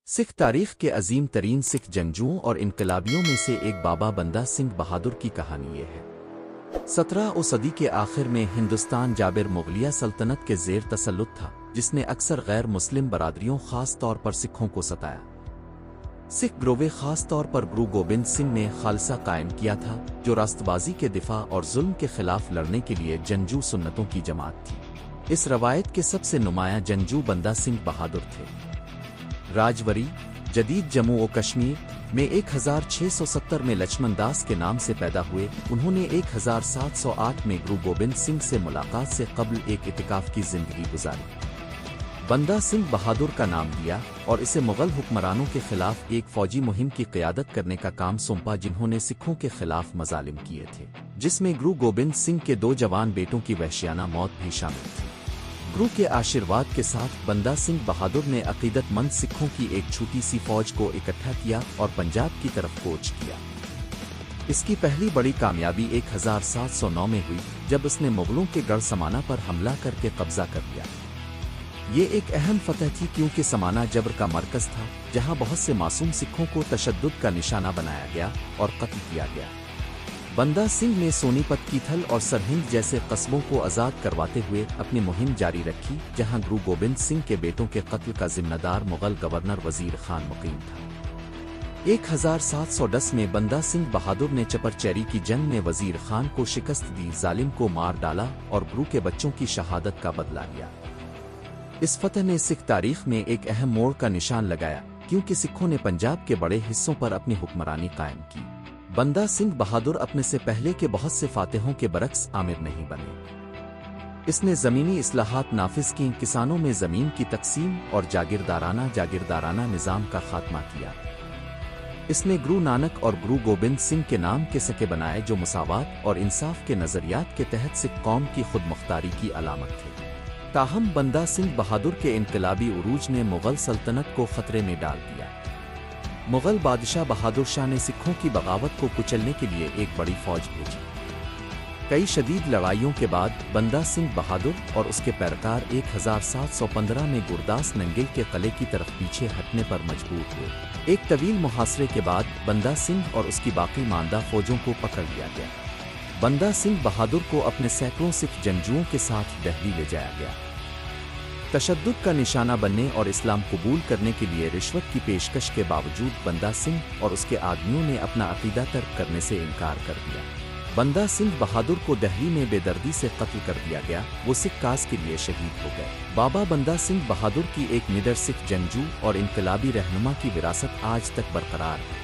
سکھ تاریخ کے عظیم ترین سکھ جنگجوؤں اور انقلابیوں میں سے ایک بابا بندہ سنگھ بہادر کی کہانی یہ ہے۔ 17ویں صدی کے آخر میں ہندوستان جابر مغلیہ سلطنت کے زیر تسلط تھا، جس نے اکثر غیر مسلم برادریوں خاص طور پر سکھوں کو ستایا۔ سکھ گروہ خاص طور پر گرو گوبند سنگھ نے خالصہ قائم کیا تھا، جو راست بازی کے دفاع اور ظلم کے خلاف لڑنے کے لیے جنگجو سنتوں کی جماعت تھی۔ اس روایت کے سب سے نمایاں جنگجو بندہ سنگھ بہادر تھے۔ راجوری، جدید جموں و کشمیر میں 1670 میں لچمن داس کے نام سے پیدا ہوئے۔ انہوں نے 1708 میں گرو گوبند سنگھ سے ملاقات سے قبل ایک اعتکاف کی زندگی گزاری۔ بندہ سنگھ بہادر کا نام دیا اور اسے مغل حکمرانوں کے خلاف ایک فوجی مہم کی قیادت کرنے کا کام سونپا جنہوں نے سکھوں کے خلاف مظالم کیے تھے، جس میں گرو گوبند سنگھ کے 2 جوان بیٹوں کی وحشیانہ موت بھی شامل تھی۔ گرو کے آشیرواد کے ساتھ بندہ سنگھ بہادر نے عقیدت مند سکھوں کی ایک چھوٹی سی فوج کو اکٹھا کیا اور پنجاب کی طرف کوچ کیا۔ اس کی پہلی بڑی کامیابی 1709 میں ہوئی، جب اس نے مغلوں کے گڑھ سمانہ پر حملہ کر کے قبضہ کر لیا۔ یہ ایک اہم فتح تھی کیونکہ سمانہ جبر کا مرکز تھا، جہاں بہت سے معصوم سکھوں کو تشدد کا نشانہ بنایا گیا اور قتل کیا گیا۔ بندہ سنگھ نے سونی پت کیتھل اور سرہند جیسے قصبوں کو آزاد کرواتے ہوئے اپنی مہم جاری رکھی، جہاں گرو گوبند سنگھ کے بیٹوں کے قتل کا ذمہ دار مغل گورنر وزیر خان مقیم تھا۔ 1710 میں بندہ سنگھ بہادر نے چپرچیری کی جنگ میں وزیر خان کو شکست دی، ظالم کو مار ڈالا اور گرو کے بچوں کی شہادت کا بدلہ لیا۔ اس فتح نے سکھ تاریخ میں ایک اہم موڑ کا نشان لگایا، کیونکہ سکھوں نے پنجاب کے بڑے حصوں پر اپنی حکمرانی قائم کی۔ بندہ سنگھ بہادر اپنے سے پہلے کے بہت سے فاتحوں کے برعکس آمر نہیں بنے۔ اس نے زمینی اصلاحات نافذ کیں، کسانوں میں زمین کی تقسیم اور جاگیردارانہ نظام کا خاتمہ کیا۔ اس نے گرو نانک اور گرو گوبند سنگھ کے نام کے سکے بنائے، جو مساوات اور انصاف کے نظریات کے تحت سکھ قوم کی خود مختاری کی علامت تھے۔ تاہم بندہ سنگھ بہادر کے انقلابی عروج نے مغل سلطنت کو خطرے میں ڈال دیا۔ مغل بادشاہ بہادر شاہ نے سکھوں کی بغاوت کو کچلنے کے لیے ایک بڑی فوج بھیجی۔ کئی شدید لڑائیوں کے بعد بندہ سنگھ بہادر اور اس کے پیروکار 1715 میں گورداس ننگل کے قلعے کی طرف پیچھے ہٹنے پر مجبور ہوئے۔ ایک طویل محاصرے کے بعد بندہ سنگھ اور اس کی باقی ماندہ فوجوں کو پکڑ لیا گیا۔ بندہ سنگھ بہادر کو اپنے سینکڑوں سکھ جنگجوؤں کے ساتھ دہلی لے جایا گیا۔ تشدد کا نشانہ بننے اور اسلام قبول کرنے کے لیے رشوت کی پیشکش کے باوجود بندہ سنگھ اور اس کے آدمیوں نے اپنا عقیدہ ترک کرنے سے انکار کر دیا۔ بندہ سنگھ بہادر کو دہلی میں بے دردی سے قتل کر دیا گیا، وہ سکھ کاز کے لیے شہید ہو گئے۔ بابا بندہ سنگھ بہادر کی ایک نڈر سکھ جنگجو اور انقلابی رہنما کی وراثت آج تک برقرار ہے۔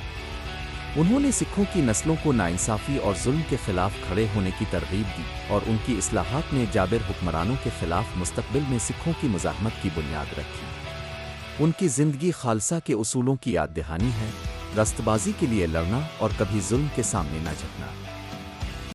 انہوں نے سکھوں کی نسلوں کو ناانصافی اور ظلم کے خلاف کھڑے ہونے کی ترغیب دی، اور ان کی اصلاحات نے جابر حکمرانوں کے خلاف مستقبل میں سکھوں کی مزاحمت کی بنیاد رکھی۔ ان کی زندگی خالصہ کے اصولوں کی یاد دہانی ہے، راست بازی کے لیے لڑنا اور کبھی ظلم کے سامنے نہ جھکنا۔